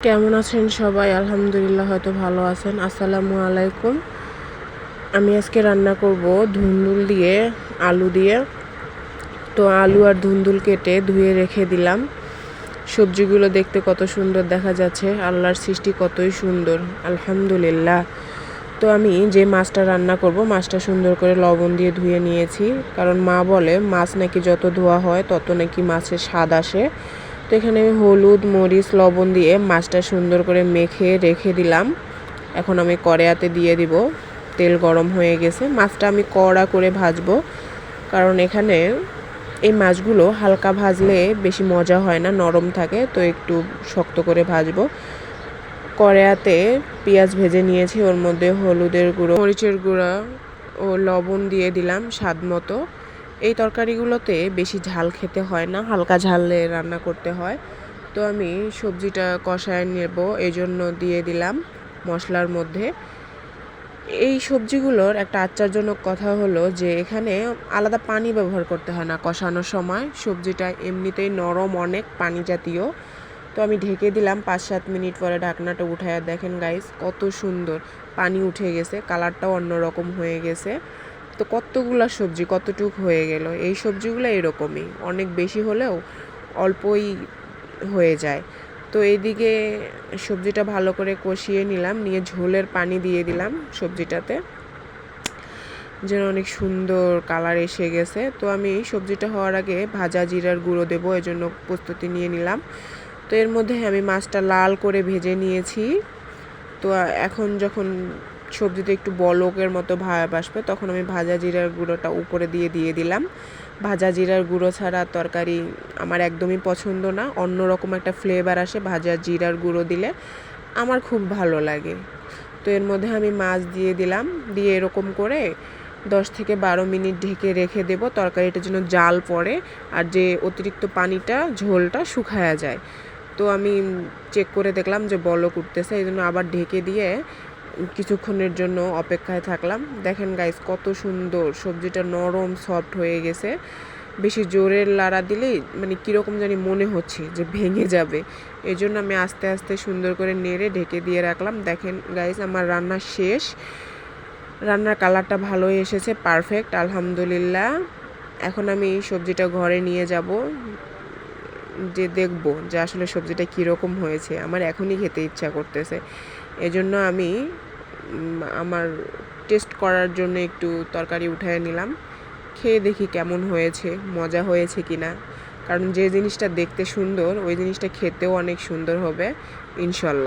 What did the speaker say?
কেমন আছেন সবাই? আলহামদুলিল্লাহ, হয়তো ভালো আছেন। আসসালামু আলাইকুম। আমি আজকে রান্না করব ধুন্দুল দিয়ে, আলু দিয়ে। তো আলু আর ধুন্দুল কেটে ধুয়ে রেখে দিলাম। সবজিগুলো দেখতে কত সুন্দর দেখা যাচ্ছে, আল্লাহর সৃষ্টি কতই সুন্দর, আলহামদুলিল্লাহ। তো আমি যে মাছটা রান্না করব, মাছটা সুন্দর করে লবণ দিয়ে ধুয়ে নিয়েছি, কারণ মা বলে মাছ নাকি যত ধোয়া হয় তত নাকি মাছের স্বাদ আসে। তো এখানে আমি হলুদ, মরিচ, লবণ দিয়ে মাছটা সুন্দর করে মেখে রেখে দিলাম। এখন আমি কড়াইতে দিয়ে দিব। তেল গরম হয়ে গেছে। মাছটা আমি কড়া করে ভাজবো, কারণ এখানে এই মাছগুলো হালকা ভাজলে বেশি মজা হয় না, নরম থাকে, তো একটু শক্ত করে ভাজবো। কড়াইতে পেঁয়াজ ভেজে নিয়েছি, ওর মধ্যে হলুদের গুঁড়ো, মরিচের গুঁড়া ও লবণ দিয়ে দিলাম স্বাদ মতো। এই তরকারিগুলোতে বেশি ঝাল খেতে হয় না, হালকা ঝালে রান্না করতে হয়। তো আমি সবজিটা কষায় নেব, এই জন্য দিয়ে দিলাম মশলার মধ্যে। এই সবজিগুলোর একটা আশ্চর্যজনক কথা হলো যে এখানে আলাদা পানি ব্যবহার করতে হয় না কষানোর সময়। সবজিটা এমনিতেই নরম, অনেক পানি জাতীয়। তো আমি ঢেকে দিলাম। 5-7 মিনিট পরে ঢাকনাটা উঠায় দেখেন গাইস, কত সুন্দর পানি উঠে গেছে, কালারটাও অন্যরকম হয়ে গেছে। তো কতগুলা সবজি কতটুক হয়ে গেল। এই সবজিগুলো এরকমই, অনেক বেশি হলেও অল্পই হয়ে যায়। তো এইদিকে সবজিটা ভালো করে কষিয়ে নিলাম, নিয়ে ঝোলের পানি দিয়ে দিলাম সবজিটাতে, যেন অনেক সুন্দর কালার এসে গেছে। তো আমি সবজিটা হওয়ার আগে ভাজা জিরার গুঁড়ো দেবো, এজন্য প্রস্তুতি নিয়ে নিলাম। তো এর মধ্যে আমি মাছটা লাল করে ভেজে নিয়েছি। তো এখন যখন সবজিতে একটু বলকের মতো ভাব আসবে, তখন আমি ভাজা জিরার গুঁড়োটা উপরে দিয়ে দিলাম। ভাজা জিরার গুঁড়ো ছাড়া তরকারি আমার একদমই পছন্দ না, অন্যরকম একটা ফ্লেভার আসে ভাজা জিরার গুঁড়ো দিলে, আমার খুব ভালো লাগে। তো এর মধ্যে আমি মাছ দিয়ে দিলাম, দিয়ে এরকম করে 10 থেকে 12 মিনিট ঢেকে রেখে দেব, তরকারিটা যেন জাল পড়ে আর যে অতিরিক্ত পানিটা, ঝোলটা শুকায়া যায়। তো আমি চেক করে দেখলাম যে বলক উঠতেছে, এই জন্য আবার ঢেকে দিয়ে কিছুক্ষণের জন্য অপেক্ষায় থাকলাম। দেখেন গাইস, কত সুন্দর সবজিটা নরম সফট হয়ে গেছে। বেশি জোরের লাড়া দিলেই মানে কীরকম জানি মনে হচ্ছে যে ভেঙে যাবে, এই জন্য আমি আস্তে আস্তে সুন্দর করে নেড়ে ঢেকে দিয়ে রাখলাম। দেখেন গাইস, আমার রান্না শেষ। রান্নার কালারটা ভালোই এসেছে, পারফেক্ট, আলহামদুলিল্লাহ। এখন আমি সবজিটা ঘরে নিয়ে যাব, যে দেখব যে আসলে সবজিটা কীরকম হয়েছে। আমার এখনই খেতে ইচ্ছা করতেছে, এজন্য আমি আমার টেস্ট করার জন্য একটু তরকারি উঠায় নিলাম। খেয়ে দেখি কেমন হয়েছে, মজা হয়েছে কিনা, কারণ যে জিনিসটা দেখতে সুন্দর ওই জিনিসটা খেতেও অনেক সুন্দর হবে ইনশাল্লাহ।